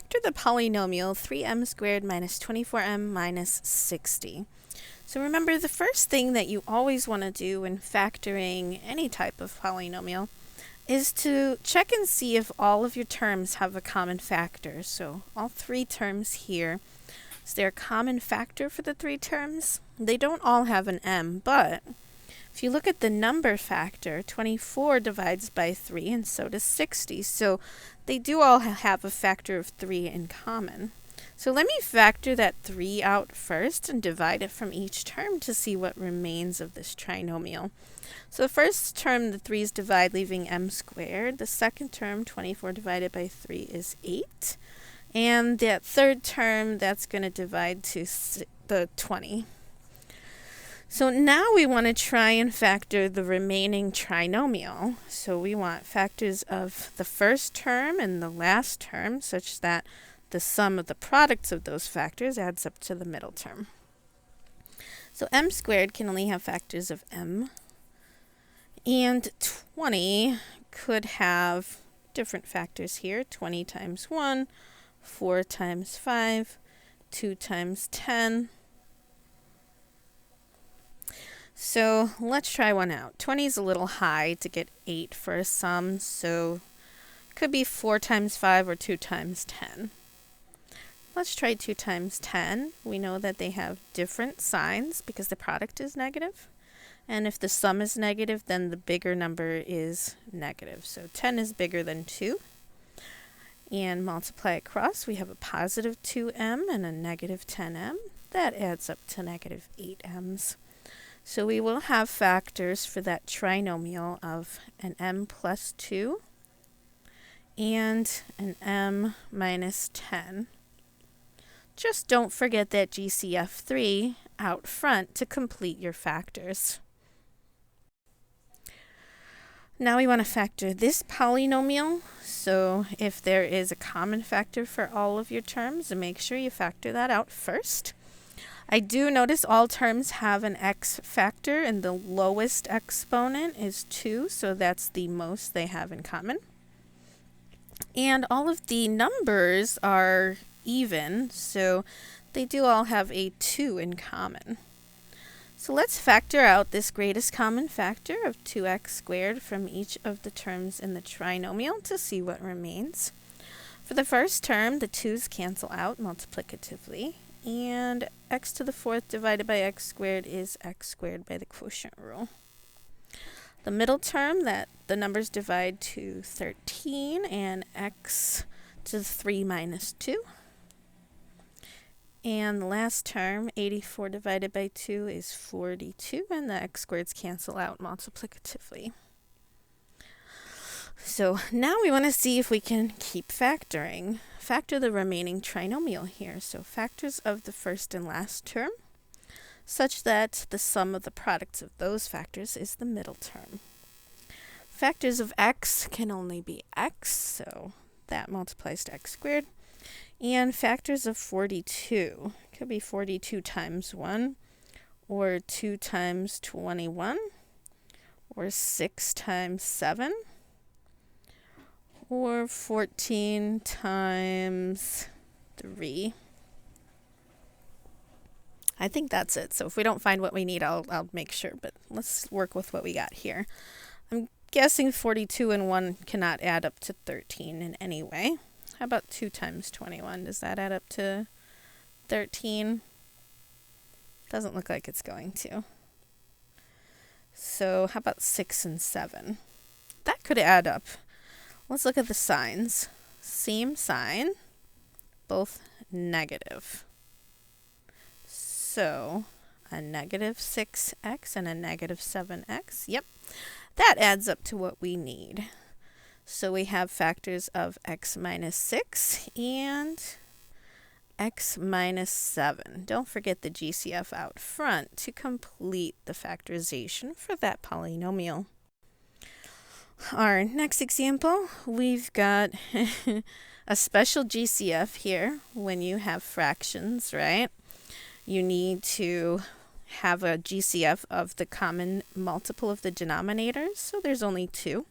factor the polynomial 3m squared minus 24m minus 60. So remember, the first thing that you always want to do when factoring any type of polynomial is to check and see if all of your terms have a common factor. So all three terms here, is there a common factor for the three terms? They don't all have an m, but if you look at the number factor, 24 divides by 3, and so does 60. So they do all have a factor of 3 in common. So let me factor that 3 out first and divide it from each term to see what remains of this trinomial. So the first term, the 3's divide, leaving m squared. The second term, 24 divided by 3, is 8. And that third term, that's going to divide to the 20. So now we want to try and factor the remaining trinomial. So we want factors of the first term and the last term such that the sum of the products of those factors adds up to the middle term. So m squared can only have factors of m, and 20 could have different factors here. 20 times 1, 4 times 5, 2 times 10. So let's try one out. 20 is a little high to get 8 for a sum, so it could be 4 times 5 or 2 times 10. Let's try 2 times 10. We know that they have different signs because the product is negative. And if the sum is negative, then the bigger number is negative. So 10 is bigger than 2. And multiply across, we have a positive 2m and a negative 10m. That adds up to negative 8m's. So we will have factors for that trinomial of an m plus 2 and an m minus 10. Just don't forget that GCF 3 out front to complete your factors. Now we want to factor this polynomial. So if there is a common factor for all of your terms, make sure you factor that out first. I do notice all terms have an x factor, and the lowest exponent is 2, so that's the most they have in common. And all of the numbers are even, so they do all have a 2 in common. So let's factor out this greatest common factor of 2x squared from each of the terms in the trinomial to see what remains. For the first term, the 2's cancel out multiplicatively, and x to the 4th divided by x squared is x squared by the quotient rule. The middle term, that the numbers divide to 13, and x to the 3 minus 2. And the last term, 84 divided by 2 is 42, and the x squareds cancel out multiplicatively. So now we want to see if we can keep factoring. Factor the remaining trinomial here. So factors of the first and last term, such that the sum of the products of those factors is the middle term. Factors of x can only be x, so that multiplies to x squared. And factors of 42 could be 42 times 1, or 2 times 21, or 6 times 7, or 14 times 3. I think that's it. So if we don't find what we need, I'll make sure, but let's work with what we got here. I'm guessing 42 and 1 cannot add up to 13 in any way. How about 2 times 21? Does that add up to 13? Doesn't look like it's going to. So how about 6 and 7? That could add up. Let's look at the signs. Same sign, both negative. So a negative 6x and a negative 7x. Yep, that adds up to what we need. So we have factors of x minus 6 and x minus 7. Don't forget the GCF out front to complete the factorization for that polynomial. Our next example, we've got a special GCF here. When you have fractions, right, you need to have a GCF of the common multiple of the denominators. So there's only 2.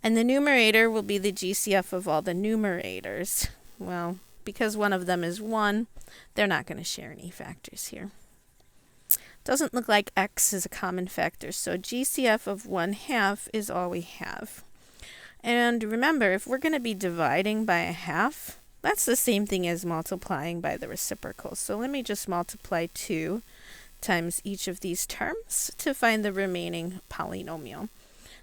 And the numerator will be the GCF of all the numerators. well, because one of them is 1, they're not going to share any factors here. Doesn't look like x is a common factor, so GCF of 1/2 is all we have. And remember, if we're going to be dividing by a half, that's the same thing as multiplying by the reciprocal. So let me just multiply 2 times each of these terms to find the remaining polynomial.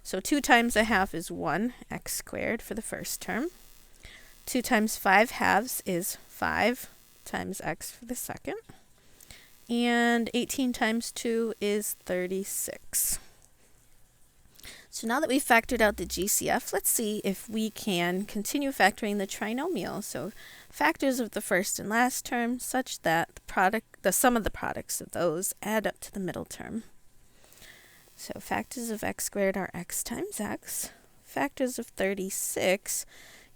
So 2 times a half is 1x squared for the first term. 2 times 5/2 is 5 times x for the second. And 18 times 2 is 36. So now that we've factored out the GCF, let's see if we can continue factoring the trinomial. So factors of the first and last term such that the sum of the products of those add up to the middle term. So factors of x squared are x times x. Factors of 36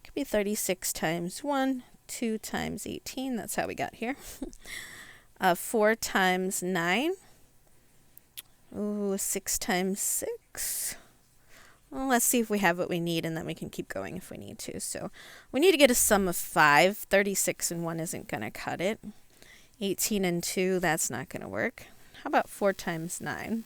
could be 36 times 1, 2 times 18. That's how we got here. 4 times 9. Ooh, 6 times 6. Well, let's see if we have what we need, and then we can keep going if we need to. So we need to get a sum of 5. 36 and 1 isn't going to cut it. 18 and 2, that's not going to work. How about 4 times 9?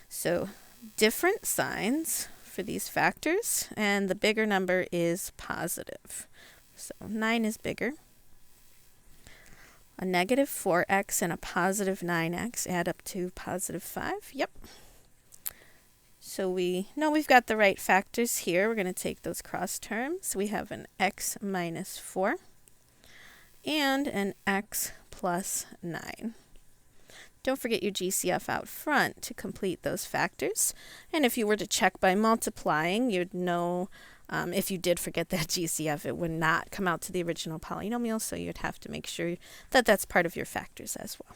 So different signs for these factors, and the bigger number is positive. So 9 is bigger. A negative 4x and a positive 9x add up to positive 5. Yep. So we know we've got the right factors here. We're going to take those cross terms. We have an x minus 4 and an x plus 9. Don't forget your GCF out front to complete those factors. And if you were to check by multiplying, you'd know if you did forget that GCF, it would not come out to the original polynomial, so you'd have to make sure that that's part of your factors as well.